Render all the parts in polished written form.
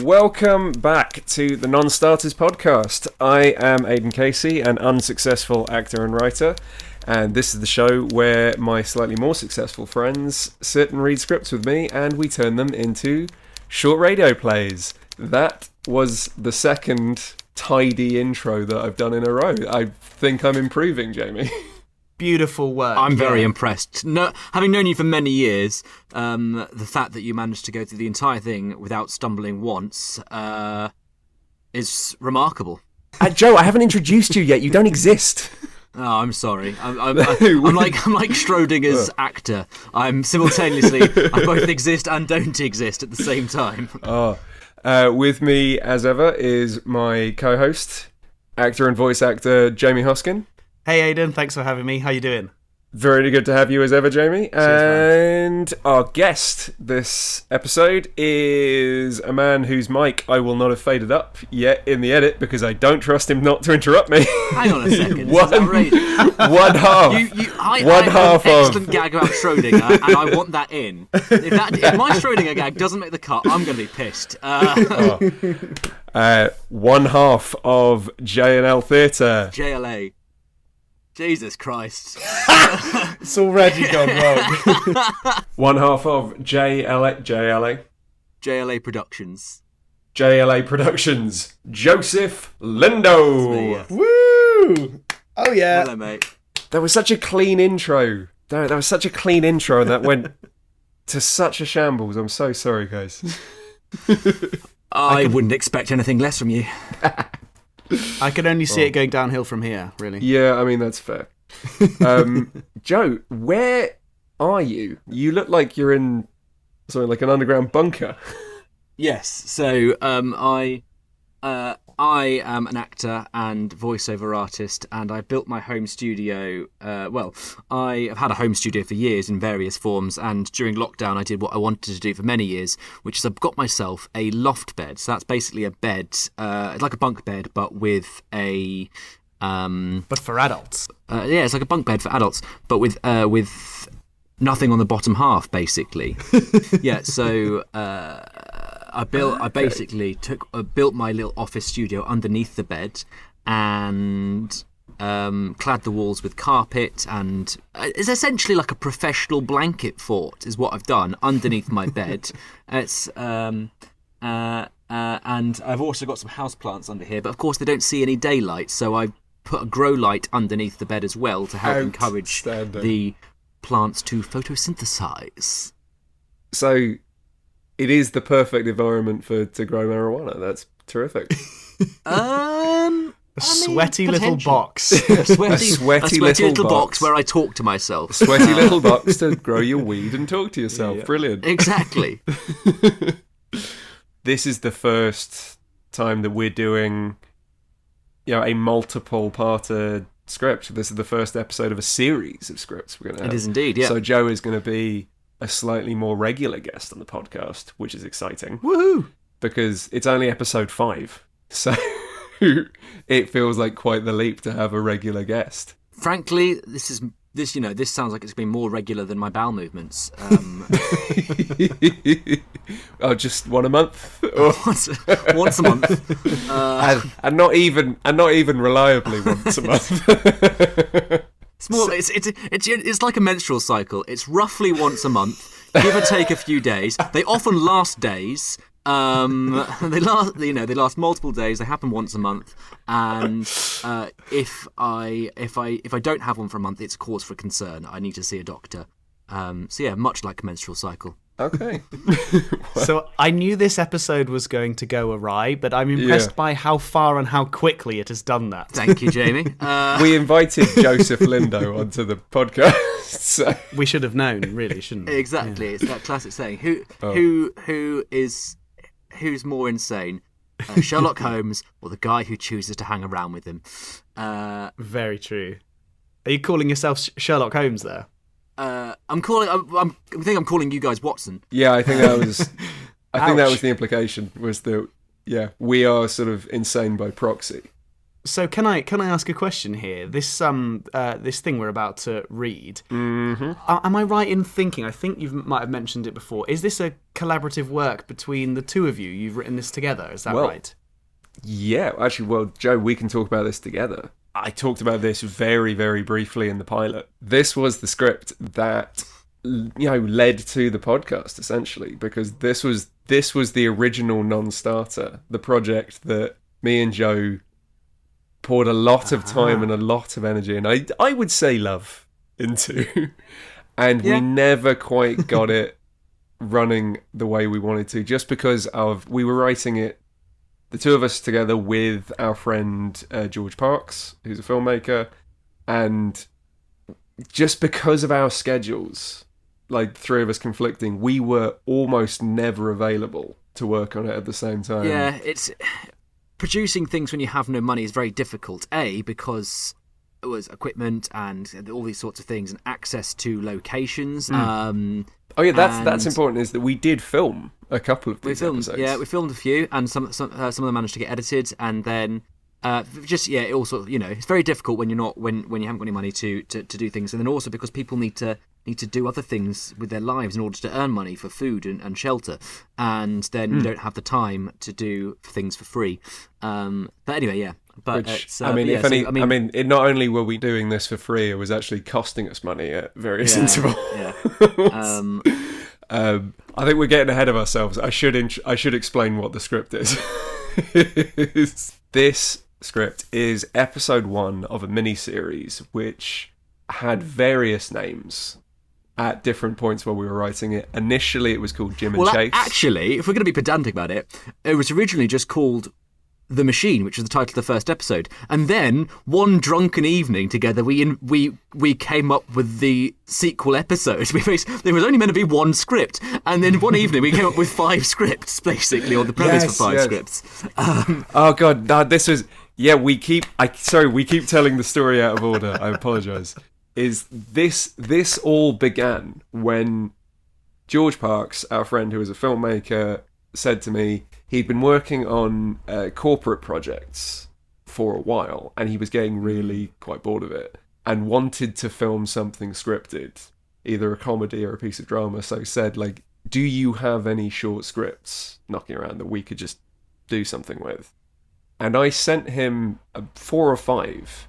Welcome back to the Non-Starters podcast. I am Aidan Casey, an unsuccessful actor and writer, and this is the show where my slightly more successful friends sit and read scripts with me, and we turn them into short radio plays. That was the second tidy intro that I've done in a row. I think I'm improving, Jamie. Beautiful work. I'm very impressed. No, having known you for many years, the fact that you managed to go through the entire thing without stumbling once is remarkable. Joe, I haven't introduced you yet. You don't exist. Oh, I'm sorry. I'm like Schrodinger's actor. I'm simultaneously, I both exist and don't exist at the same time. With me, as ever, is my co-host, actor and voice actor, Jamie Hoskin. Hey Aidan, thanks for having me. How you doing? Very good to have you as ever, Jamie. And our guest this episode is a man whose mic I will not have faded up yet in the edit because I don't trust him not to interrupt me. Hang on a second. One half. I have an excellent gag about Schrodinger, and I want that in. If my Schrodinger gag doesn't make the cut, I'm going to be pissed. One half of J&L Theatre. JLA. Jesus Christ. It's already gone wrong. One half of JLA Productions. JLA Productions. Joseph Lindoe. Woo! Oh yeah. Hello, mate. That was such a clean intro. That was such a clean intro, and that went to such a shambles. I'm so sorry, guys. I wouldn't expect anything less from you. I can only see it going downhill from here, really. Yeah, I mean, that's fair. Joe, where are you? You look like you're in something like an underground bunker. Yes, so I am an actor and voiceover artist, and I built my home studio. I have had a home studio for years in various forms, and during lockdown I did what I wanted to do for many years, which is I've got myself a loft bed. So that's basically a bed, it's like a bunk bed, but with a... but for adults. Yeah, it's like a bunk bed for adults, but with nothing on the bottom half, basically. Yeah, so... I basically built my little office studio underneath the bed and clad the walls with carpet, and it's essentially like a professional blanket fort is what I've done underneath my bed. It's and I've also got some houseplants under here, but of course they don't see any daylight, so I put a grow light underneath the bed as well to help encourage the plants to photosynthesize. So... it is the perfect environment to grow marijuana. That's terrific. Sweaty little box. A sweaty little box where I talk to myself. A sweaty little box to grow your weed and talk to yourself. Yeah. Brilliant. Exactly. This is the first time that we're doing, a multiple-parter script. This is the first episode of a series of scripts we're going to have. It is indeed, yeah. So Joe is going to be a slightly more regular guest on the podcast, which is exciting. Woohoo! Because it's only episode 5, so it feels like quite the leap to have a regular guest. Frankly, this sounds like it's been more regular than my bowel movements. Oh, just one a month, once a month, and not even reliably once a month. It's like a menstrual cycle. It's roughly once a month, give or take a few days. They often last days. They last multiple days. They happen once a month, and if I don't have one for a month, it's cause for concern. I need to see a doctor. So yeah, much like a menstrual cycle. Okay. So I knew this episode was going to go awry, but I'm impressed by how far and how quickly it has done that. Thank you, Jamie. We invited Joseph Lindoe onto the podcast. So. We should have known, really, shouldn't we? Exactly. Yeah. It's that classic saying. Who's more insane? Sherlock Holmes or the guy who chooses to hang around with him? Very true. Are you calling yourself Sherlock Holmes there? I'm calling you guys Watson. Yeah, I think that was. I think that was the implication. Was that we are sort of insane by proxy. So can I ask a question here? This this thing we're about to read. Am I right in thinking? I think you might have mentioned it before. Is this a collaborative work between the two of you? You've written this together. Is that right? Yeah, actually, well, Joe, we can talk about this together. I talked about this very, very briefly in the pilot. This was the script that led to the podcast, essentially, because this was the original non-starter, the project that me and Joe poured a lot of time and a lot of energy, and I would say love into, and we never quite got it running the way we wanted to, just because we were writing it, the two of us together with our friend George Parks, who's a filmmaker, and just because of our schedules, like the three of us conflicting, we were almost never available to work on it at the same time. Yeah, it's producing things when you have no money is very difficult. Because it was equipment and all these sorts of things and access to locations. That's important. Is that we did film a couple of these episodes. Yeah, we filmed a few, and some of them managed to get edited, and then it also it's very difficult when you haven't got any money to do things, and then also because people need to do other things with their lives in order to earn money for food and shelter, and then you don't have the time to do things for free. But anyway, yeah. But it not only were we doing this for free, it was actually costing us money at various intervals. Yeah. I think we're getting ahead of ourselves. I should explain what the script is. This script is episode 1 of a mini-series which had various names at different points while we were writing it. Initially, it was called Jim and Chase. Actually, if we're going to be pedantic about it, it was originally just called The Machine, which was the title of the first episode. And then, one drunken evening together, we came up with the sequel episode. There was only meant to be one script. And then one evening, we came up with 5 scripts, basically, or the premise for 5 scripts. Oh, God. No, this was... Yeah, we keep telling the story out of order. I apologise. This all began when George Parks, our friend who is a filmmaker, said to me he'd been working on corporate projects for a while and he was getting really quite bored of it and wanted to film something scripted, either a comedy or a piece of drama. So he said, do you have any short scripts knocking around that we could just do something with? And I sent him 4 or 5.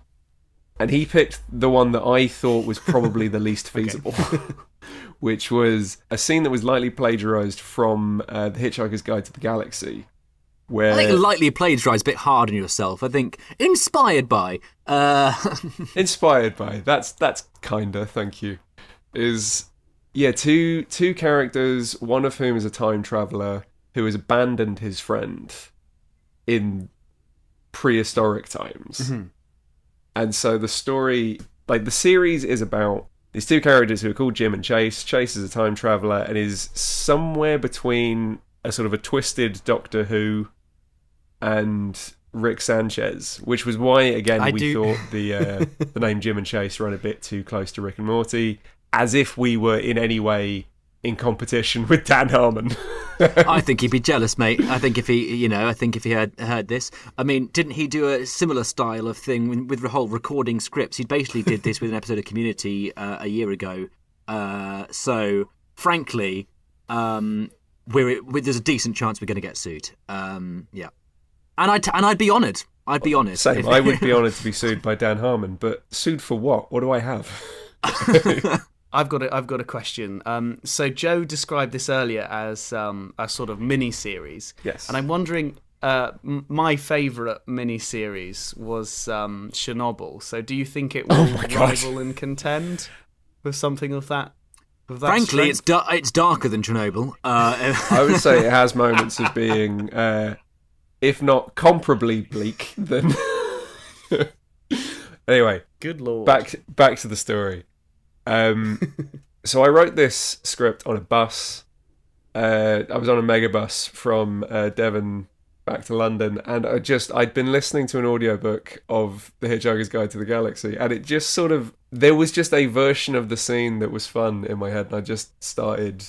And he picked the one that I thought was probably the least feasible, which was a scene that was lightly plagiarised from The Hitchhiker's Guide to the Galaxy. Where I think lightly plagiarised a bit hard on yourself. I think inspired by. Inspired by. That's kinda, thank you. Two characters, one of whom is a time traveller who has abandoned his friend in prehistoric times. Mm-hmm. And so the story, the series is about these 2 characters who are called Jim and Chase. Chase is a time traveller and is somewhere between a sort of a twisted Doctor Who and Rick Sanchez, which was why, again, thought the name Jim and Chase ran a bit too close to Rick and Morty, as if we were in any way in competition with Dan Harmon. I think he'd be jealous, mate. I think if he heard this. I mean, didn't he do a similar style of thing with the whole recording scripts? He basically did this with an episode of Community a year ago. So, frankly, there's a decent chance we're going to get sued. Yeah, and I'd be honoured. I'd be honoured. Same. I would be honoured to be sued by Dan Harmon, but sued for what? What do I have? I've got a question. So Joe described this earlier as a sort of mini-series. Yes. And I'm wondering, my favourite mini-series was Chernobyl. So do you think it will rival and contend with something of that? Frankly, it's darker than Chernobyl. I would say it has moments of being, if not comparably bleak, then... Anyway. Good lord. Back to the story. So I wrote this script on a bus. I was on a megabus from Devon back to London, and I'd been listening to an audiobook of The Hitchhiker's Guide to the Galaxy, and it just sort of, there was just a version of the scene that was fun in my head, and I just started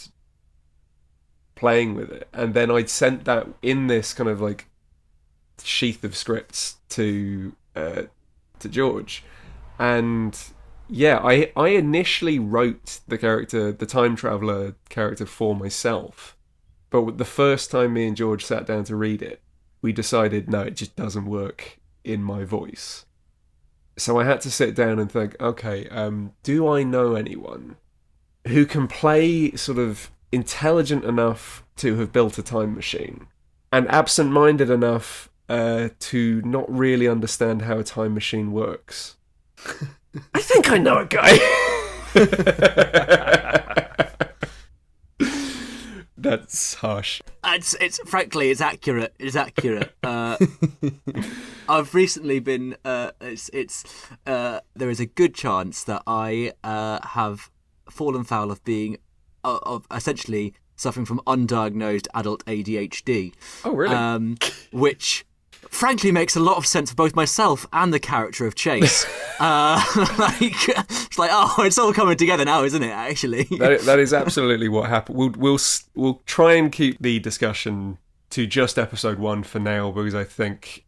playing with it. And then I'd sent that in this kind of sheath of scripts to to George. And yeah, I initially wrote the time traveler character for myself, but the first time me and George sat down to read it, we decided no, it just doesn't work in my voice. So I had to sit down and think, okay, do I know anyone who can play sort of intelligent enough to have built a time machine and absent-minded enough to not really understand how a time machine works? I think I know a guy. That's harsh. It's frankly, it's accurate. It's accurate. I've recently been. There is a good chance that I have fallen foul of being of essentially suffering from undiagnosed adult ADHD. Oh, really? Which frankly makes a lot of sense for both myself and the character of Chase. It's like, oh, it's all coming together now, isn't it? Actually, that is absolutely what happened. We'll try and keep the discussion to just episode 1 for now, because I think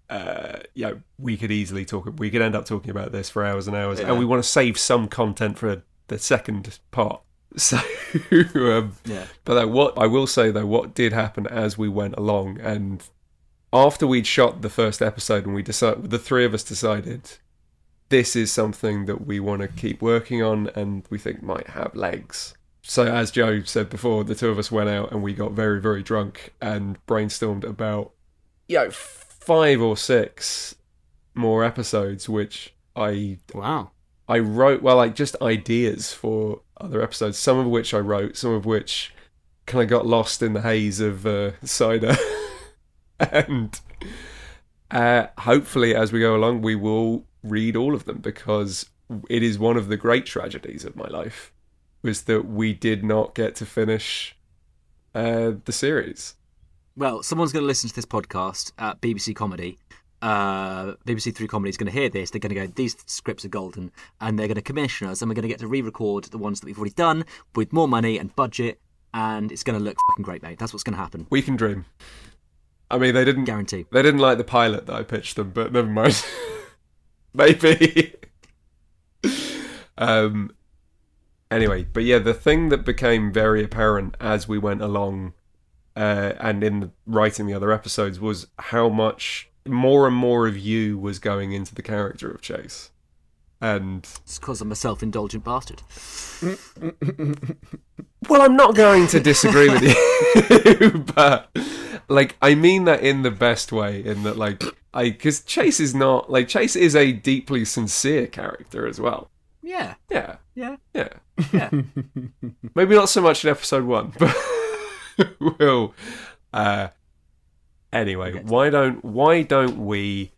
we could easily we could end up talking about this for hours and hours, and we want to save some content for the second part. So, but what I will say though, what did happen as we went along, and after we'd shot the first episode, and the three of us decided this is something that we want to keep working on and we think might have legs. So as Joe said before, the two of us went out and we got very, very drunk and brainstormed about 5 or 6 more episodes, which I wrote, just ideas for other episodes, some of which I wrote, some of which kind of got lost in the haze of cider. And hopefully as we go along we will read all of them, because it is one of the great tragedies of my life was that we did not get to finish the series. Well, someone's going to listen to this podcast at BBC Comedy. BBC Three Comedy is going to hear this. They're going to go, these scripts are golden, and they're going to commission us, and we're going to get to re-record the ones that we've already done with more money and budget, and it's going to look fucking great, mate. That's what's going to happen. We can dream. I mean, they didn't guarantee. They didn't like the pilot that I pitched them, but never mind. Maybe. Anyway, but yeah, the thing that became very apparent as we went along, and in writing the other episodes, was how much more and more of you was going into the character of Chase. And it's because I'm a self-indulgent bastard. Well, I'm not going to disagree with you, but I mean that in the best way, in that because Chase is not Chase is a deeply sincere character as well. Yeah. Maybe not so much in episode 1, but we'll. Anyway, why don't we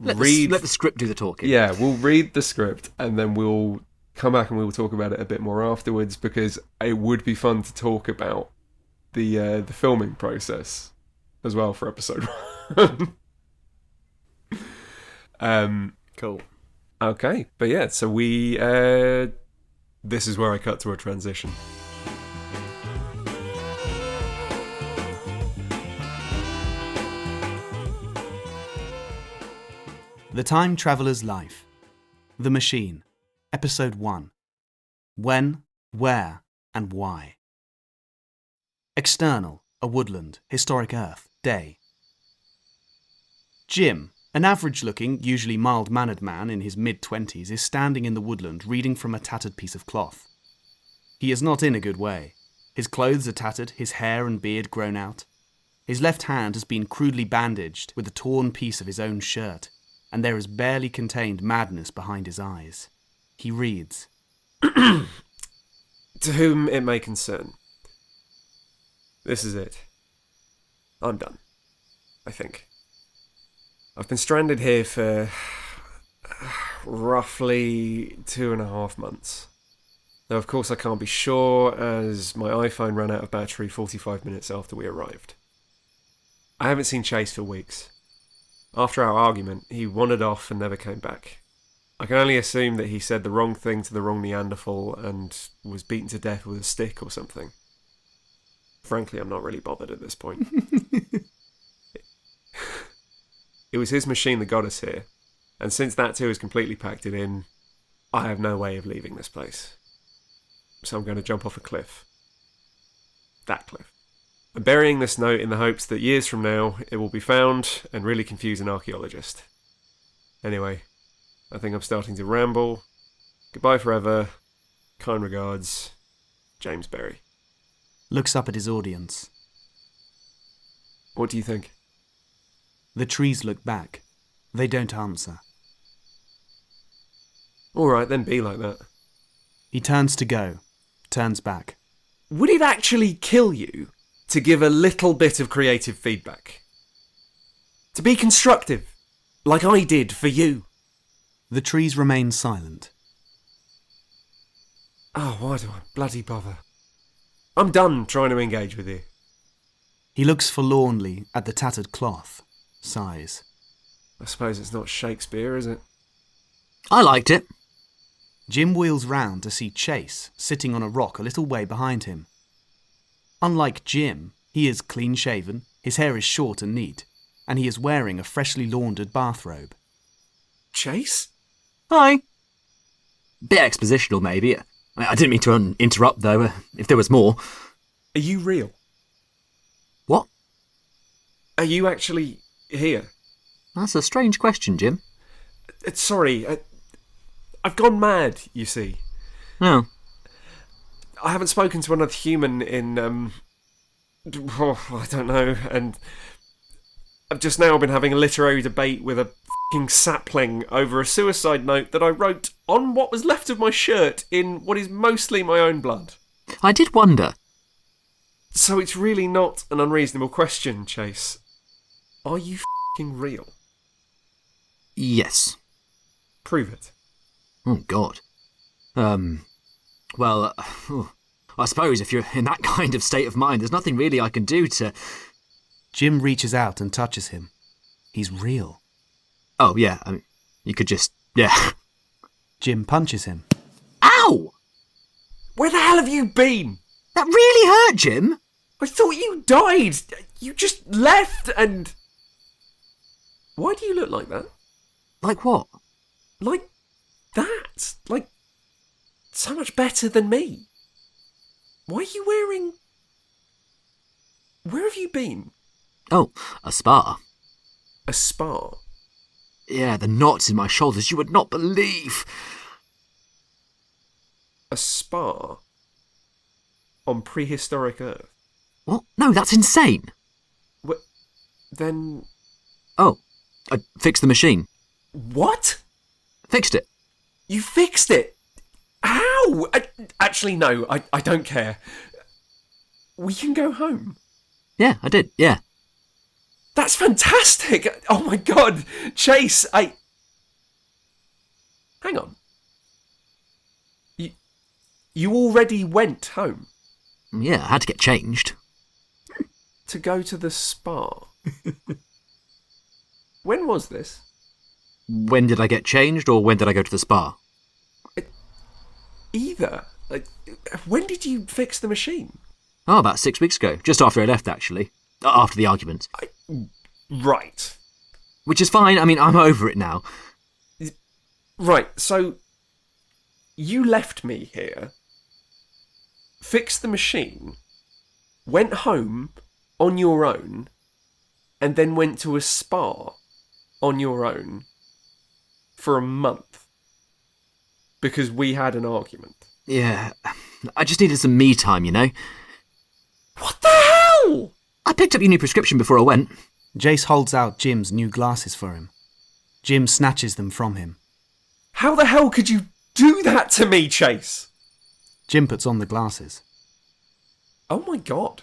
let the script do the talking? Yeah, we'll read the script and then we'll come back and we'll talk about it a bit more afterwards, because it would be fun to talk about the filming process as well for episode 1. Cool. Okay, but yeah, so we this is where I cut to a transition. The Time Traveller's Life. The Machine. Episode 1. When, where, and why. External, a woodland, historic Earth, day. Jim, an average-looking, usually mild-mannered man in his mid-20s, is standing in the woodland reading from a tattered piece of cloth. He is not in a good way. His clothes are tattered, his hair and beard grown out. His left hand has been crudely bandaged with a torn piece of his own shirt, and there is barely contained madness behind his eyes. He reads, To whom it may concern. This is it. I'm done. I think. I've been stranded here for roughly 2.5 months. Now, of course, I can't be sure, as my iPhone ran out of battery 45 minutes after we arrived. I haven't seen Chase for weeks. After our argument, he wandered off and never came back. I can only assume that he said the wrong thing to the wrong Neanderthal and was beaten to death with a stick or something. Frankly, I'm not really bothered at this point. It was his machine that got us here, And since that too has completely packed it in, I have no way of leaving this place. So I'm going to jump off a cliff. That cliff. I'm burying this note in the hopes that years from now it will be found and really confuse an archaeologist. Anyway, I think I'm starting to ramble. Goodbye forever. Kind regards, James Berry. Looks up at his audience. What do you think? The trees look back. They don't answer. Alright, then be like that. He turns to go. Turns back. Would it actually kill you to give a little bit of creative feedback? To be constructive, like I did for you? The trees remain silent. Oh, why do I bloody bother? I'm done trying to engage with you. He looks forlornly at the tattered cloth. Sighs. I suppose it's not Shakespeare, is it? I liked it. Jim wheels round to see Chase sitting on a rock a little way behind him. Unlike Jim, he is clean-shaven, his hair is short and neat, and he is wearing a freshly laundered bathrobe. Chase? Hi. Bit expositional, maybe. I didn't mean to interrupt, though, if there was more. Are you real? What? Are you actually here? That's a strange question, Jim. Sorry, I've gone mad, you see. Oh. I haven't spoken to another human in, I don't know, and I've just now been having a literary debate with a f***ing sapling over a suicide note that I wrote on what was left of my shirt in what is mostly my own blood. I did wonder. So it's really not an unreasonable question, Chase. Are you f***ing real? Yes. Prove it. Oh, God. Well, I suppose if you're in that kind of state of mind, there's nothing really I can do to... Jim reaches out and touches him. He's real. Oh, yeah, I mean, you could just... yeah. Jim punches him. Ow! Where the hell have you been? That really hurt, Jim. I thought you died. You just left and... Why do you look like that? Like what? Like that. Like, so much better than me. Why are you wearing... Where have you been? Oh, a spa. A spa? Yeah, the knots in my shoulders, you would not believe. A spa? On prehistoric Earth? What? No, that's insane. Then... Oh, I fixed the machine. What? Fixed it. You fixed it? How? Actually, no, I don't care. We can go home. Yeah, I did, yeah. That's fantastic! Oh my god! Chase, Hang on. You already went home? Yeah, I had to get changed. To go to the spa? When was this? When did I get changed, or when did I go to the spa? Either. When did you fix the machine? Oh, about 6 weeks ago. Just after I left, actually. After the argument. Right. Which is fine. I mean, I'm over it now. Right, so... You left me here, fixed the machine, went home on your own, and then went to a spa on your own for a month. Because we had an argument. Yeah, I just needed some me time, you know? What the hell? I picked up your new prescription before I went. Jace holds out Jim's new glasses for him. Jim snatches them from him. How the hell could you do that to me, Chase? Jim puts on the glasses. Oh my god.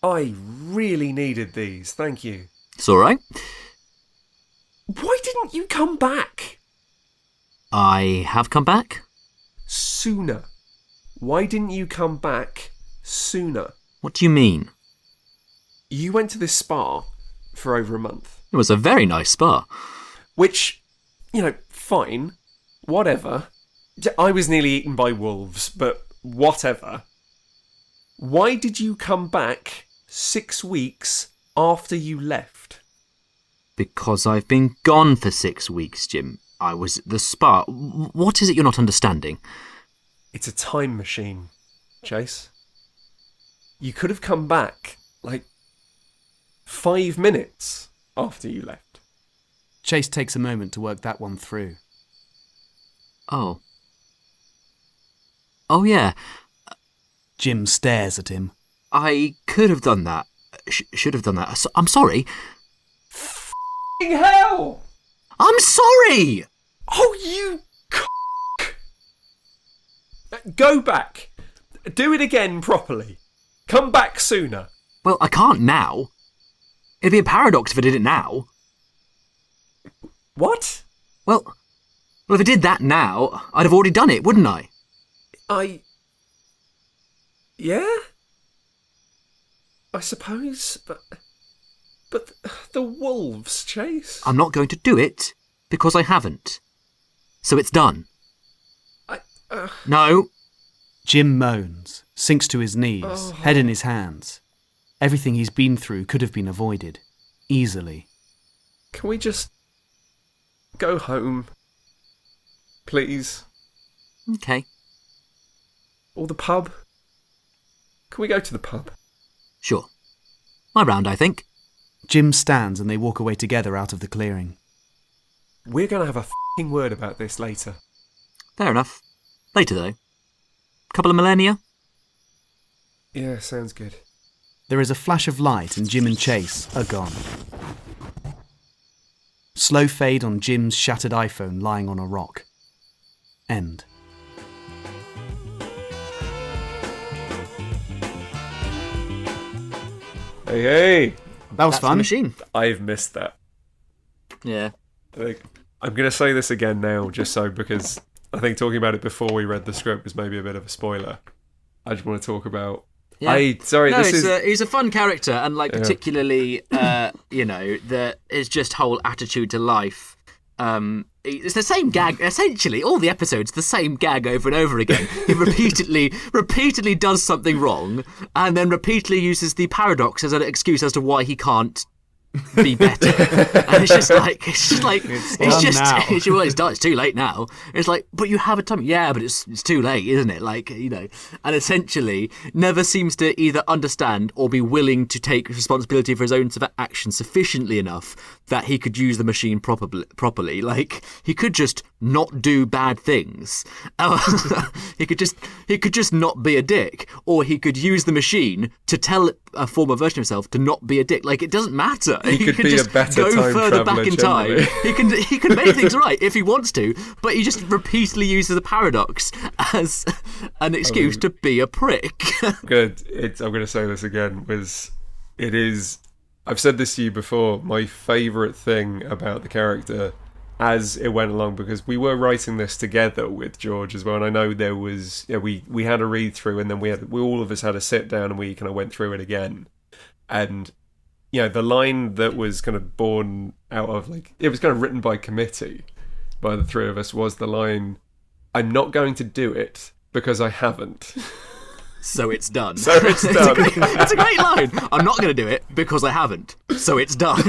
I really needed these, thank you. It's alright. Why didn't you come back? I have come back? Sooner. Why didn't you come back sooner? What do you mean? You went to this spa for over a month. It was a very nice spa. Which, fine. Whatever. I was nearly eaten by wolves, but whatever. Why did you come back 6 weeks after you left? Because I've been gone for 6 weeks, Jim. I was at the spa. What is it you're not understanding? It's a time machine, Chase. You could have come back, 5 minutes after you left. Chase takes a moment to work that one through. Oh. Oh, yeah. Jim stares at him. I could have done that. Should have done that. I'm sorry. F***ing hell! I'm sorry! Oh, you Go back. Do it again properly. Come back sooner. Well, I can't now. It'd be a paradox if I did it now. What? Well, if I did that now, I'd have already done it, wouldn't I? Yeah? I suppose, but the wolves, Chase. I'm not going to do it because I haven't. So it's done. No. Jim moans, sinks to his knees, head in his hands. Everything he's been through could have been avoided. Easily. Can we just go home? Please? Okay. Or the pub? Can we go to the pub? Sure. My round, I think. Jim stands and they walk away together out of the clearing. We're going to have a f***ing word about this later. Fair enough. Later, though. Couple of millennia? Yeah, sounds good. There is a flash of light and Jim and Chase are gone. Slow fade on Jim's shattered iPhone lying on a rock. End. Hey! That was That's fun. the machine. I've missed that. Yeah. I'm going to say this again now, just so, because I think talking about it before we read the script was maybe a bit of a spoiler. I just want to talk about... Yeah. He's a fun character, and particularly, his just whole attitude to life. It's the same gag. Essentially, all the episodes, the same gag over and over again. He repeatedly does something wrong, and then repeatedly uses the paradox as an excuse as to why he can't be better. And it's too late now. It's like, but you have a time. Yeah, but it's too late, isn't it? And essentially never seems to either understand or be willing to take responsibility for his own action sufficiently enough that he could use the machine properly. Like, he could just not do bad things. He could just not be a dick, or he could use the machine to tell a former version of himself to not be a dick. Like, it doesn't matter. He could be just a better go time further traveller back in generally. time. He can make things right if he wants to, but he just repeatedly uses the paradox as an excuse to be a prick. Good. I'm going to say this again. I've said this to you before. My favourite thing about the character as it went along, because we were writing this together with George as well, and I know there was we had a read through, and then we all of us had a sit down and we kind of went through it again, and the line that was kind of born out of, it was kind of written by committee by the three of us, was the line, "I'm not going to do it because I haven't." So it's done. So it's done. It's a great line. I'm not going to do it because I haven't. So it's done.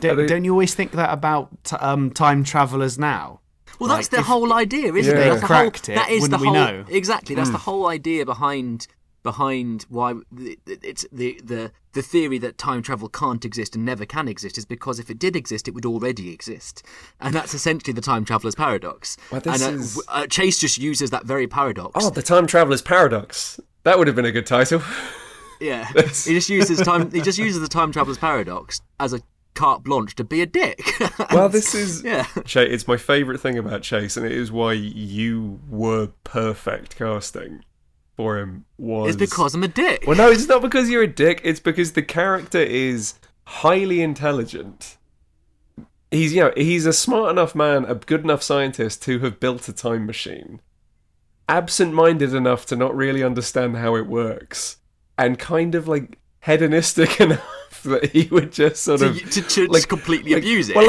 Don't you always think that about time travellers now? Well, that's the whole idea, isn't it? They That's the cracked whole, it, that is wouldn't the we whole, know? Exactly. That's the whole idea behind why it's the theory that time travel can't exist and never can exist is because if it did exist, it would already exist, and that's essentially the time traveler's paradox. Well, Chase just uses that very paradox. Oh, the time traveler's paradox. That would have been a good title. Yeah, he just uses the time traveler's paradox as a carte blanche to be a dick. Well, this is Chase. It's my favourite thing about Chase, and it is why you were perfect casting for him. It's because I'm a dick. Well, no, it's not because you're a dick. It's because the character is highly intelligent. He's a smart enough man, a good enough scientist to have built a time machine. Absent-minded enough to not really understand how it works, and kind of hedonistic enough that he would just sort of completely abuse it. Well,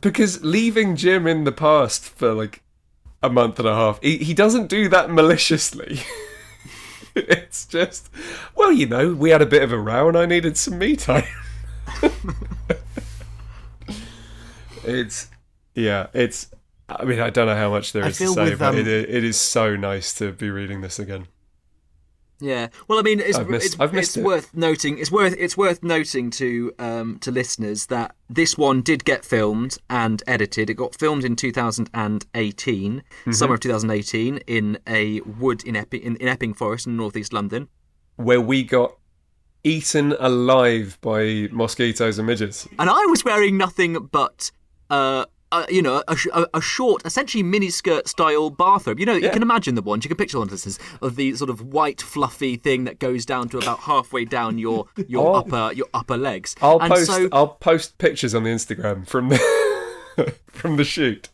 because leaving Jim in the past for a month and a half, he doesn't do that maliciously. It's just, well, we had a bit of a row and I needed some me time. I mean, I don't know how much there is to say, but it is so nice to be reading this again. Yeah, well, I mean, I've missed it. worth noting. It's worth noting to listeners that this one did get filmed and edited. It got filmed in 2018, summer of 2018, in a wood in Epping Forest in northeast London, where we got eaten alive by mosquitoes and midgets. And I was wearing nothing but a short, essentially miniskirt style bathrobe. You can imagine the ones. You can picture one of the sort of white fluffy thing that goes down to about halfway down your upper legs. I'll post pictures on the Instagram from the shoot.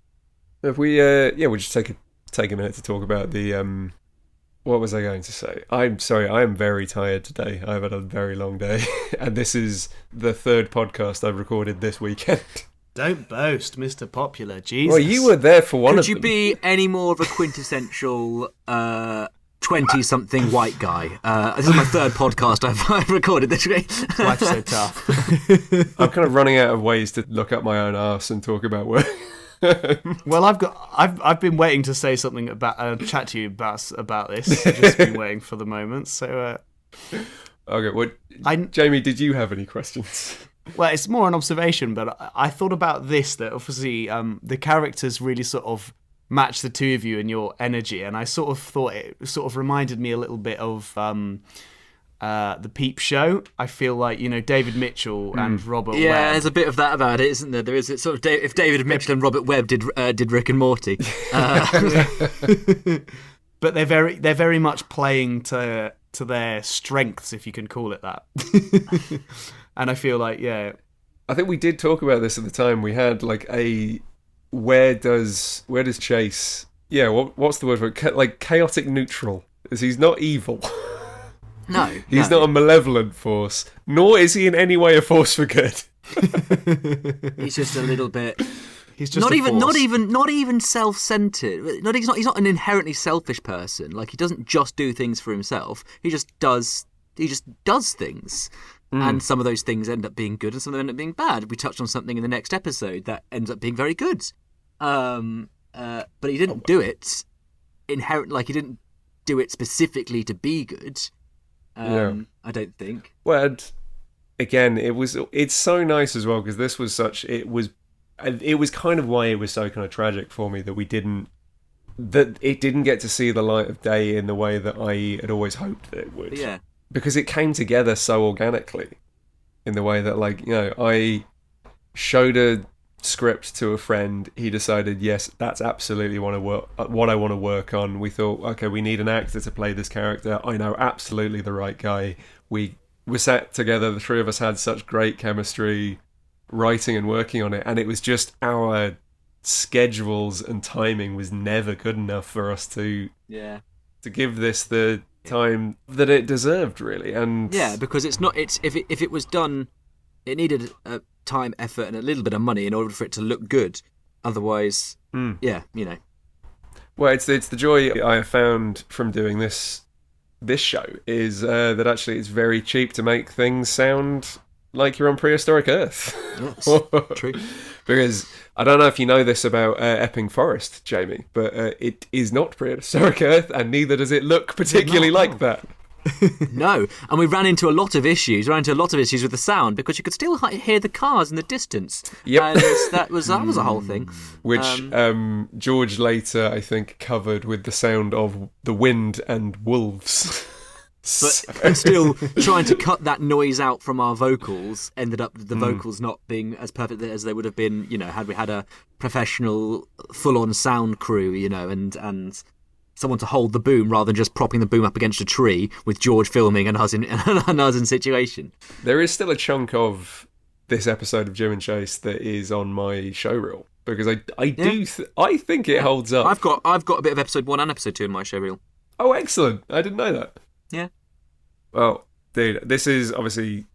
If we'll just take a minute to talk about the what was I going to say? I'm sorry, I am very tired today. I've had a very long day, and this is the third podcast I've recorded this weekend. Don't boast, Mr. Popular. Jesus. Well, you were there for one of them. Could you be any more of a quintessential 20-something white guy? This is my third podcast I've recorded this week. Life's so tough. I'm kind of running out of ways to look up my own arse and talk about work. Well, I've been waiting to say something about chat to you about this. I've just been waiting for the moment. So, okay. Well, Jamie, did you have any questions? Well, it's more an observation, but I thought about this, that obviously the characters really sort of match the two of you and your energy, and I sort of thought it sort of reminded me a little bit of the Peep Show. I feel like, David Mitchell and Robert Webb. Yeah, there's a bit of that about it, isn't there? There is sort of if David Mitchell and Robert Webb did Rick and Morty. But they're very much playing to their strengths, if you can call it that. And I feel like, I think we did talk about this at the time. We had like where does Chase? Yeah, what's the word for it? Like chaotic neutral. Is he's not evil? No, he's not a malevolent force, nor is he in any way a force for good. He's just a little bit. He's just not even self-centered. He's not an inherently selfish person. Like, he doesn't just do things for himself. He just does things. And some of those things end up being good and some of them end up being bad. We touched on something in the next episode that ends up being very good. But he didn't do it inherently, like he didn't do it specifically to be good. I don't think. Well, and again, it's so nice as well, because this was it was kind of why it was so kind of tragic for me that it didn't get to see the light of day in the way that I had always hoped that it would. Yeah. Because it came together so organically, in the way that, I showed a script to a friend. He decided, yes, that's absolutely what I want to work on. We thought, okay, we need an actor to play this character. I know absolutely the right guy. We sat together. The three of us had such great chemistry, writing and working on it, and it was just our schedules and timing was never good enough for us to give this the time that it deserved, really. And because if it was done, it needed time, effort, and a little bit of money in order for it to look good. Otherwise, well, it's the joy I have found from doing this show is that actually it's very cheap to make things sound like you're on prehistoric Earth. Yes, true. Because I don't know if you know this about Epping Forest, Jamie, but it is not prehistoric Earth, and neither does it look particularly like that. No, and we ran into a lot of issues with the sound, because you could still hear the cars in the distance. Yep. And that was a whole thing. Which George later, I think, covered with the sound of the wind and wolves. But still, trying to cut that noise out from our vocals ended up the vocals not being as perfect as they would have been, had we had a professional, full-on sound crew, and someone to hold the boom rather than just propping the boom up against a tree with George filming and us in situation. There is still a chunk of this episode of Jim and Chase that is on my show reel, because I think it holds up. I've got a bit of episode 1 and episode 2 in my show reel. Oh, excellent! I didn't know that. Yeah. Well, dude, this is obviously...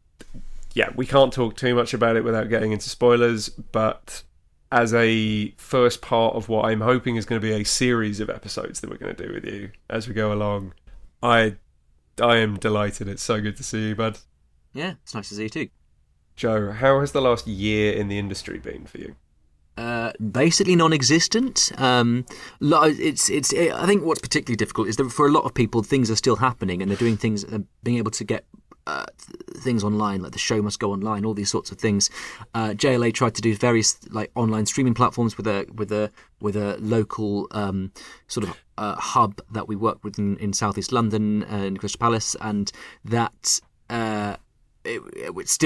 Yeah, we can't talk too much about it without getting into spoilers, but as a first part of what I'm hoping is going to be a series of episodes that we're going to do with you as we go along, I I am delighted. It's so good to see you, bud. Yeah, it's nice to see you too. Joe, how has the last year in the industry been for you? Basically non-existent. I think what's particularly difficult is that for a lot of people, things are still happening, and they're doing things, being able to get things online, like the show must go online, all these sorts of things. JLA tried to do various like online streaming platforms with a local sort of hub that we work with in Southeast London, in Crystal Palace, and that.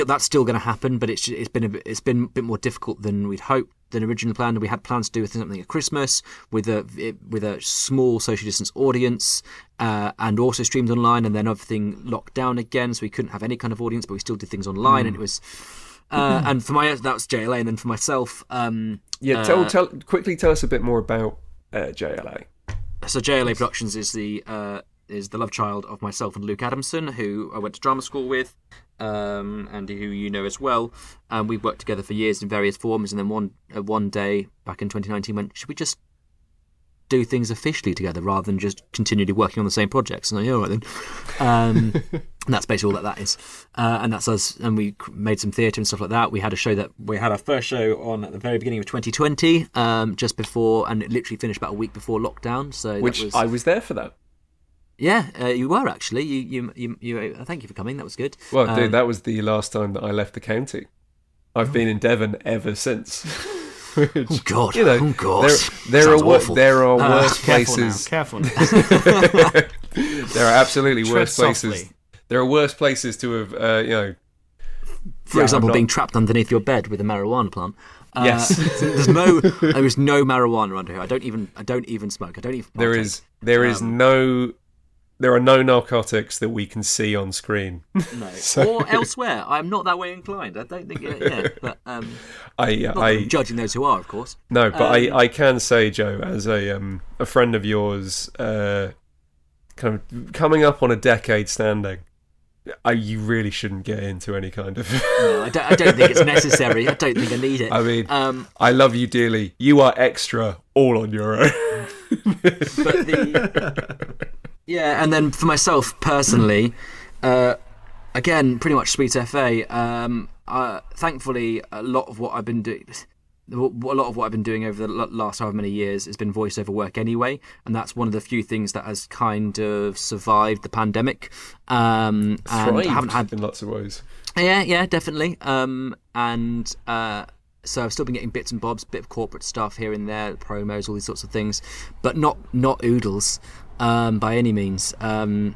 That's still going to happen, but it's been a bit more difficult than we'd hoped, than originally planned. We had plans to do something at Christmas with a small social distance audience, and also streamed online, and then everything locked down again, so we couldn't have any kind of audience, but we still did things online, and it was. And for that was JLA, and then for myself, quickly tell us a bit more about JLA. So JLA Productions is the love child of myself and Luke Adamson, who I went to drama school with, and who you know as well. We've worked together for years in various forms, and then one day back in 2019 went, should we just do things officially together rather than just continually working on the same projects? And I, all right then. And that's basically all that is. And that's us. And we made some theatre and stuff like that. We had our first show on at the very beginning of 2020, just before, and it literally finished about a week before lockdown. So I was there for that. Yeah, you were actually. You thank you for coming. That was good. Well, dude, that was the last time that I left the county. I've been in Devon ever since. Which, oh God! You know, oh God! There are worse places. Careful now. There are absolutely Tread worse places. softly. There are worse places to have, For example, being trapped underneath your bed with a marijuana plant. Yes. There is no marijuana under here. I don't even smoke. I don't even. Partake. There are no narcotics that we can see on screen. No, or elsewhere. I'm not that way inclined. I don't think. Yeah, but I'm judging those who are, of course. No, but I can say, Joe, as a friend of yours, kind of coming up on a decade standing, you really shouldn't get into any kind of. No, I don't think it's necessary. I don't think I need it. I mean, I love you dearly. You are extra, all on your own. Yeah, and then for myself personally, again, pretty much Sweet FA. Thankfully, a lot of what I've been doing over the last however many years has been voiceover work anyway, and that's one of the few things that has kind of survived the pandemic. And I haven't had in lots of ways. Yeah, definitely. So I've still been getting bits and bobs, bit of corporate stuff here and there, promos, all these sorts of things, but not oodles by any means. And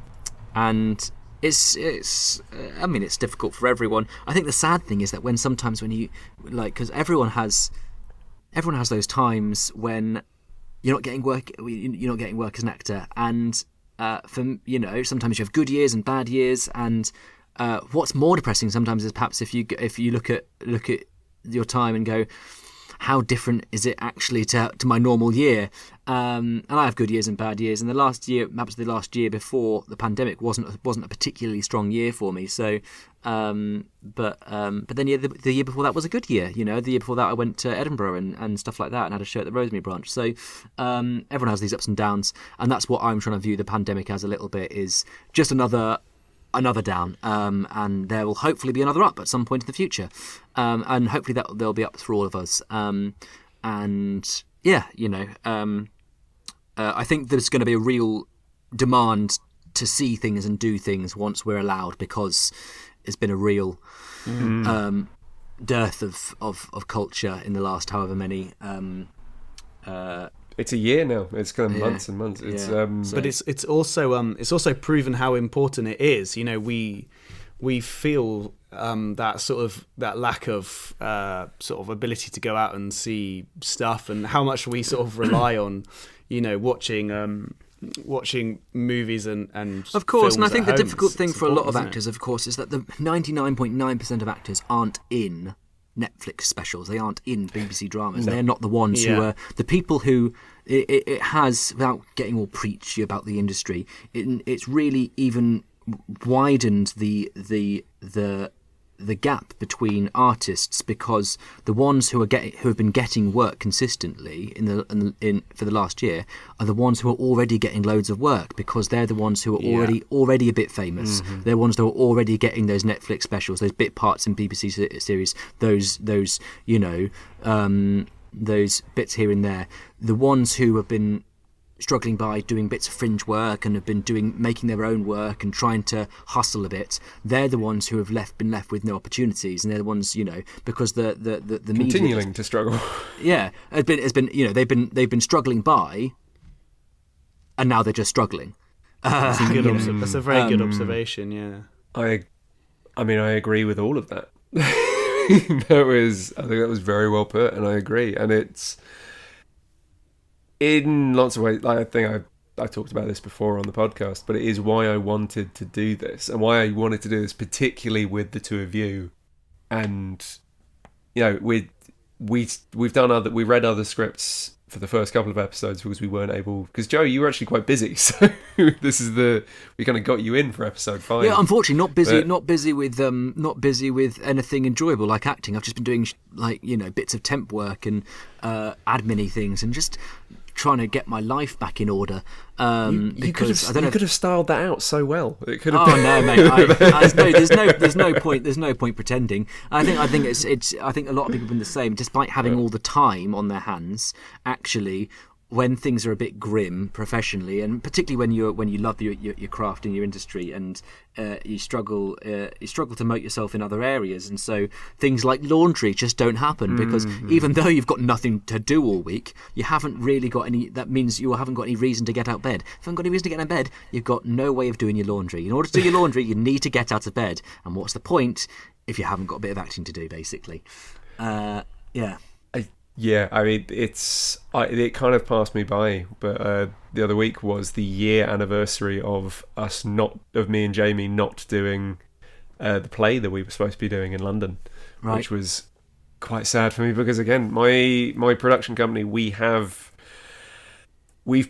it's I mean, it's difficult for everyone. I think the sad thing is that when you because everyone has those times when you're not getting work as an actor, and sometimes you have good years and bad years, and what's more depressing sometimes is perhaps if you look at your time and go, how different is it actually to my normal year? And I have good years and bad years, and the last year before the pandemic wasn't a particularly strong year for me. So, but then the year before that was a good year. The year before that I went to Edinburgh and stuff like that, and had a show at the Rosemary Branch. So everyone has these ups and downs, and that's what I'm trying to view the pandemic as a little bit, is just another down, and there will hopefully be another up at some point in the future, and hopefully that there'll be up for all of us. I think there's going to be a real demand to see things and do things once we're allowed, because there's been a real dearth of culture in the last however many. It's a year now. It's kind of months and months. It's but it's also proven how important it is. We feel that lack of sort of ability to go out and see stuff, and how much we sort of rely on watching movies and of course. films And I think the home. difficult thing It's for a lot of important, actors, of course, is that the 99.9% of actors aren't in Netflix specials. They aren't in BBC dramas. They're not the ones who are the people who it has, without getting all preachy about the industry, it's really even widened the the gap between artists, because the ones who have been getting work consistently for the last year are the ones who are already getting loads of work, because they're the ones who are already a bit famous. They're ones who are already getting those Netflix specials, those bit parts in BBC series, those those bits here and there. The ones who have been struggling by doing bits of fringe work and have been making their own work and trying to hustle a bit, they're the ones who have been left with no opportunities, and they're the ones, because the continuing media to struggle. has been they've been struggling by, and now they're just struggling. That's a very good observation. Yeah, I agree with all of that. I think that was very well put, and I agree. And it's, in lots of ways, I think I talked about this before on the podcast, but it is why I wanted to do this, and why I wanted to do this particularly with the two of you. And we've read other scripts for the first couple of episodes because we weren't able, because Joe, you were actually quite busy, so we kind of got you in for episode 5. Yeah, unfortunately, not busy with anything enjoyable like acting. I've just been doing bits of temp work and admin-y things, and just trying to get my life back in order. You could have styled that out so well. It could have. Oh no, mate! There's no point. There's no point pretending. I think a lot of people have been the same. Despite having all the time on their hands, actually, when things are a bit grim professionally, and particularly when you love your craft and your industry, and you struggle to moat yourself in other areas, and so things like laundry just don't happen, because even though you've got nothing to do all week, you haven't really got any. That means you haven't got any reason to get out of bed. If you haven't got any reason to get out of bed, you've got no way of doing your laundry. In order to do your laundry, you need to get out of bed. And what's the point if you haven't got a bit of acting to do, basically? Yeah. Yeah, I mean, it kind of passed me by, but the other week was the year anniversary of me and Jamie not doing the play that we were supposed to be doing in London, right. Which was quite sad for me, because again, my production company, we've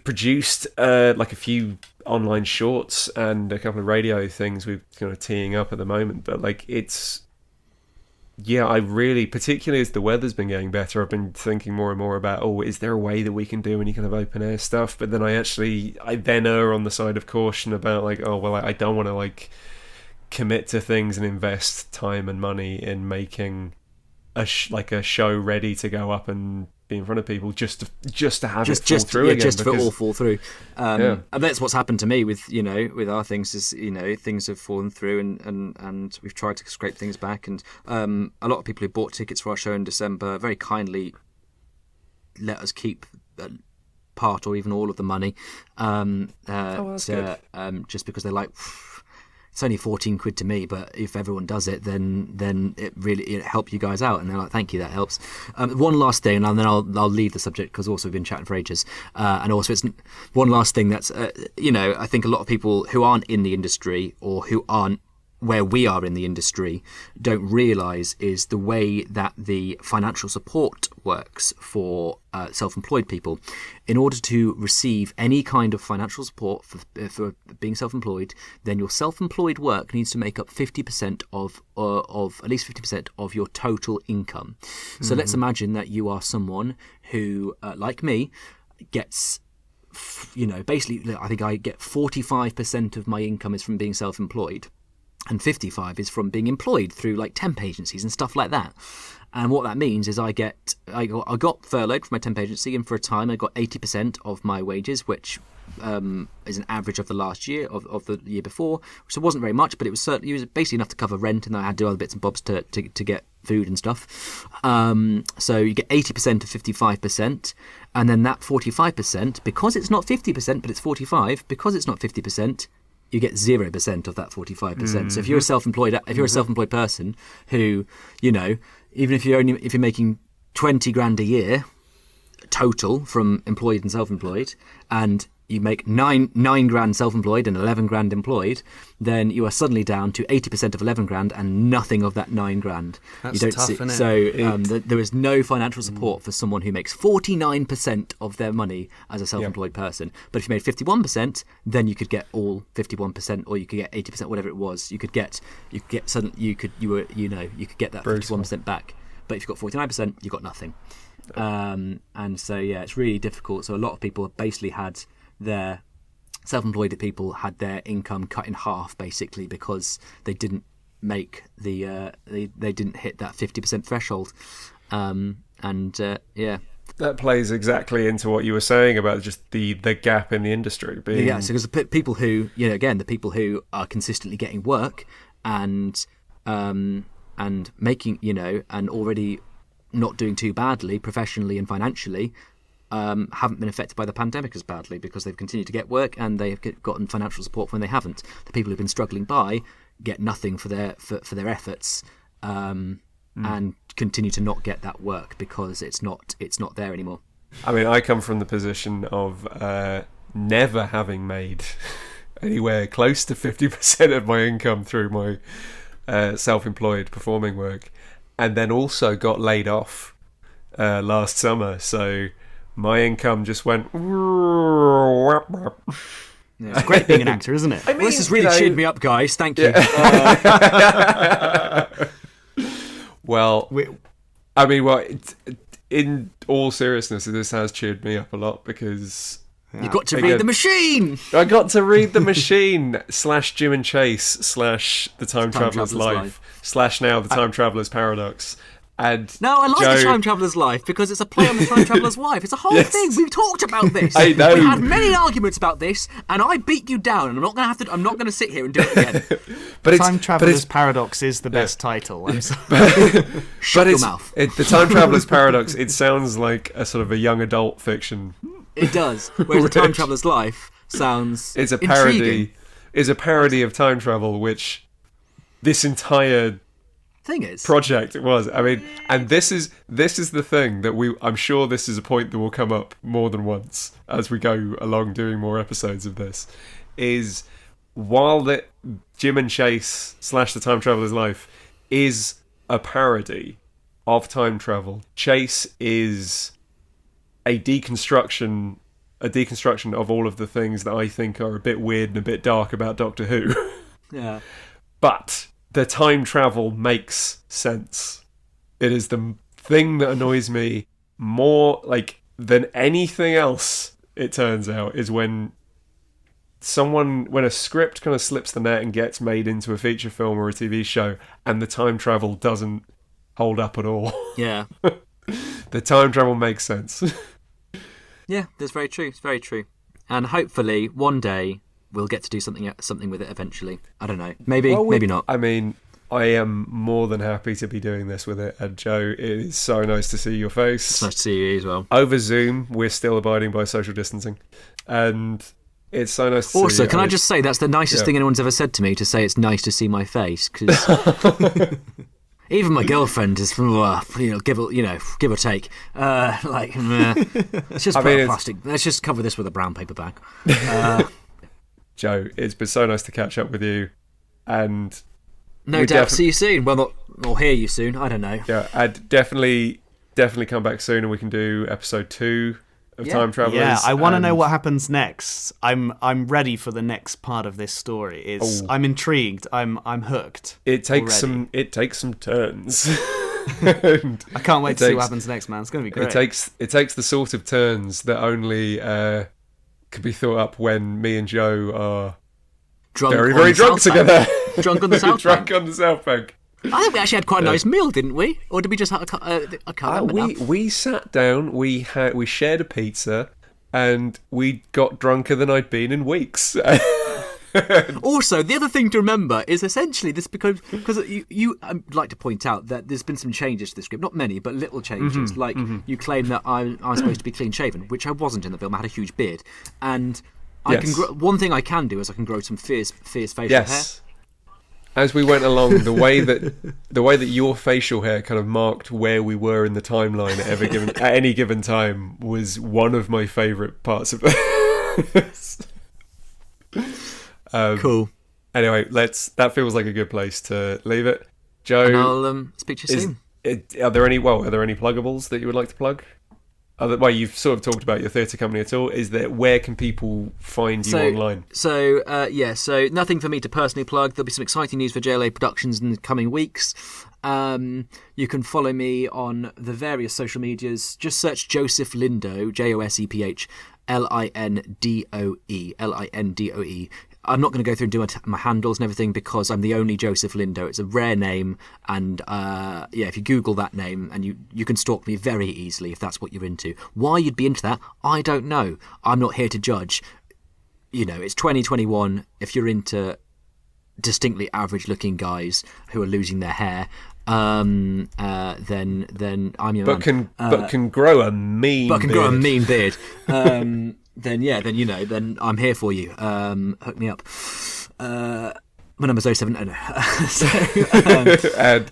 produced like a few online shorts and a couple of radio things we're kind of teeing up at the moment, but I really, particularly as the weather's been getting better, I've been thinking more and more about, is there a way that we can do any kind of open air stuff? But then I then err on the side of caution about I don't want to commit to things and invest time and money in making a show ready to go up and be in front of people just to have it fall through again. Just for it all fall through. And that's what's happened to me with our things, is things have fallen through, and we've tried to scrape things back, and a lot of people who bought tickets for our show in December very kindly let us keep part or even all of the money, that's good. Just because they're like, it's only 14 quid to me, but if everyone does it, then it help you guys out. And they're like, thank you, that helps. One last thing, and then I'll leave the subject, because also we've been chatting for ages. And also, it's one last thing that's, I think a lot of people who aren't in the industry, or who aren't where we are in the industry, don't realise is the way that the financial support works for self-employed people. In order to receive any kind of financial support for being self-employed, then your self-employed work needs to make up 50% of at least 50% of your total income. So let's imagine that you are someone who, like me, gets, basically, I think I get 45% of my income is from being self-employed, and 55 is from being employed through temp agencies and stuff like that. And what that means is I got furloughed from my temp agency, and for a time I got 80% of my wages, which is an average of the last year, of the year before, which wasn't very much, but it was basically enough to cover rent, and I had to do other bits and bobs to get food and stuff. So you get 80% of 55%, and then that 45%, because it's not 50%, but it's 45, because it's not 50%, you get 0% of that 45%. So if you're a self-employed person who, even if you're making 20 grand a year, total from employed and self-employed, and you make nine grand self-employed and 11 grand employed, then you are suddenly down to 80% of 11 grand and nothing of that 9 grand. That's you don't tough, see, isn't it? so there is no financial support for someone who makes 49% of their money as a self-employed person. But if you made 51%, then you could get all 51%, or you could get 80%, whatever it was. You could get that 51% back. But if you got 49%, you got nothing. And so it's really difficult. So a lot of people basically had their self-employed people had their income cut in half, basically, because they didn't make they didn't hit that 50% threshold. That plays exactly into what you were saying about just the gap in the industry being... Yeah, so because the people who, the people who are consistently getting work and making, and already not doing too badly professionally and financially, haven't been affected by the pandemic as badly because they've continued to get work and they've gotten financial support when they haven't. The people who've been struggling by get nothing for their efforts, and continue to not get that work because it's not there anymore. I mean, I come from the position of never having made anywhere close to 50% of my income through my self-employed performing work, and then also got laid off last summer. So my income just went... It's great being an actor, isn't it? I mean, this has really cheered me up, guys. Thank you. Well, in all seriousness, this has cheered me up a lot because... You got to read The Machine! I got to read The Machine / Jim and Chase / The Time Traveller's Life / now The Time Traveller's Paradox. And no, I like Joe... The Time Traveller's Life because it's a play on The Time Traveller's Wife. It's a whole thing. We've talked about this. I know. We had many arguments about this, and I beat you down. And I'm not going to sit here and do it again. But Time Traveller's Paradox is the best title. I'm sorry. Shut your mouth. The Time Traveller's Paradox. It sounds like a sort of a young adult fiction. It does. Whereas The Time Traveller's Life sounds it's a parody. Intriguing. Is a parody of time travel, which this entire thing is project was. I mean, and this is the thing that I'm sure this is a point that will come up more than once as we go along doing more episodes of this. Is while the Jim and Chase / The Time Traveller's Life is a parody of time travel, Chase is a deconstruction of all of the things that I think are a bit weird and a bit dark about Doctor Who. Yeah. But the time travel makes sense. It is the thing that annoys me more than anything else, it turns out, is when a script kind of slips the net and gets made into a feature film or a TV show and the time travel doesn't hold up at all. Yeah. The time travel makes sense. Yeah, that's very true. It's very true. And hopefully one day we'll get to do something with it eventually. I don't know. Maybe not. I mean, I am more than happy to be doing this with it. And Joe, it is so nice to see your face. It's nice to see you as well. Over Zoom, we're still abiding by social distancing. And it's so nice to see you. Also, can I just say that's the nicest thing anyone's ever said to me, to say it's nice to see my face, because... Even my girlfriend is from, give or take. Let's just put plastic. Let's just cover this with a brown paper bag. Joe, it's been so nice to catch up with you, and no doubt see you soon. Well, or hear you soon. I don't know. Yeah, I'd definitely come back soon, and we can do episode 2 of Time Travelers. Yeah, I want to know what happens next. I'm ready for the next part of this story. I'm intrigued. I'm hooked. It takes some turns. I can't wait to see what happens next, man. It's going to be great. It takes the sort of turns that only could be thought up when me and Joe are very, very drunk together. Drunk on the South Bank. Drunk on the South Bank. I think we actually had quite a nice meal, didn't we? Or did we just have I can't remember now. We sat down, we shared a pizza, and we got drunker than I'd been in weeks. Also, the other thing to remember is essentially this because you I'd like to point out that there's been some changes to the script, not many, but little changes. You claim that I'm supposed to be clean shaven, which I wasn't in the film. I had a huge beard, and I can one thing I can do is I can grow some fierce facial hair. as we went along, the way that your facial hair kind of marked where we were in the timeline at any given time was one of my favourite parts of this. Cool. Anyway, that feels like a good place to leave it. Joe, And I'll speak to you soon. Are there any pluggables that you would like to plug? You've sort of talked about your theatre company at all. Where can people find you online? So nothing for me to personally plug. There'll be some exciting news for JLA Productions in the coming weeks. You can follow me on the various social medias. Just search Joseph Lindoe, JOSEPH Lindoe. I'm not going to go through and do my handles and everything because I'm the only Joseph Lindoe. It's a rare name, and if you Google that name, and you can stalk me very easily if that's what you're into. Why you'd be into that, I don't know. I'm not here to judge. It's 2021. If you're into distinctly average-looking guys who are losing their hair, then I'm your man. But can grow a mean beard. Then I'm here for you. Hook me up. My number's 07. And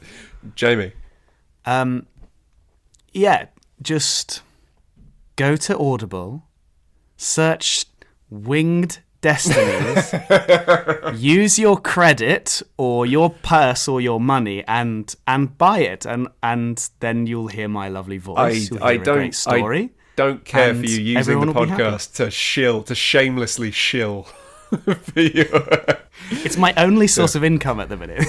Jamie. Just go to Audible, search Winged Destinies, use your credit or your purse or your money and buy it, and then you'll hear my lovely voice. I don't don't care for you using the podcast to shamelessly shill for you. It's my only source of income at the minute.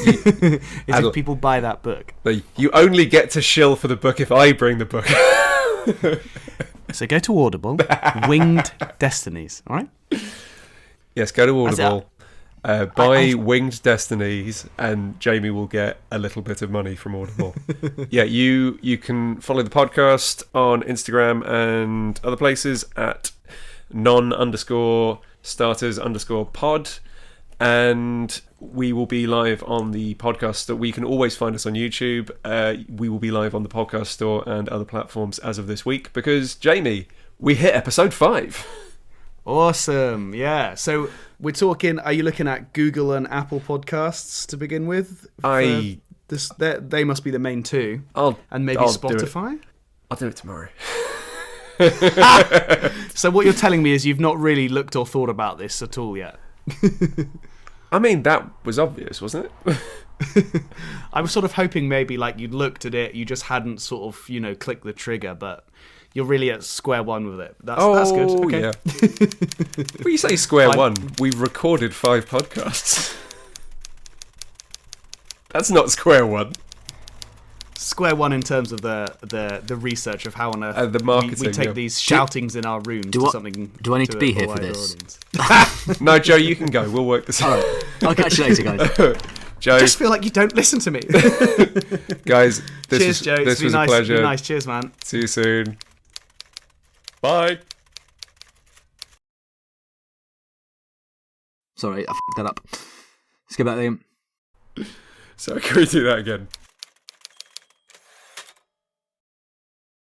If people buy that book. You only get to shill for the book if I bring the book. So go to Audible, Winged Destinies, all right? Yes, go to Audible, buy Winged Destinies, and Jamie will get a little bit of money from Audible. You can follow the podcast on Instagram and other places at non_starters_pod, and we will be live on the podcast store. You can always find us on YouTube. We will be live on the podcast store and other platforms as of this week because, Jamie, we hit episode 5. Awesome, yeah. So we're talking, are you looking at Google and Apple podcasts to begin with? They must be the main two. And maybe Spotify? I'll do it tomorrow. So what you're telling me is you've not really looked or thought about this at all yet? I mean, that was obvious, wasn't it? I was sort of hoping maybe like you'd looked at it, you just hadn't sort of, clicked the trigger, but you're really at square one with it. That's good. Okay. Yeah. When you say square one, we've recorded 5 podcasts. That's not square one. Square one in terms of the research of how on earth the marketing, we take these shoutings in our rooms to something. Do I need to be here for this? No, Joe, you can go. We'll work this out. Right. I'll catch you later, guys. Joe, I just feel like you don't listen to me. Guys, cheers, Joe. This was a pleasure. Nice. Cheers, man. See you soon. Bye. Sorry, I f***ed that up. Let's go back there. So can we do that again?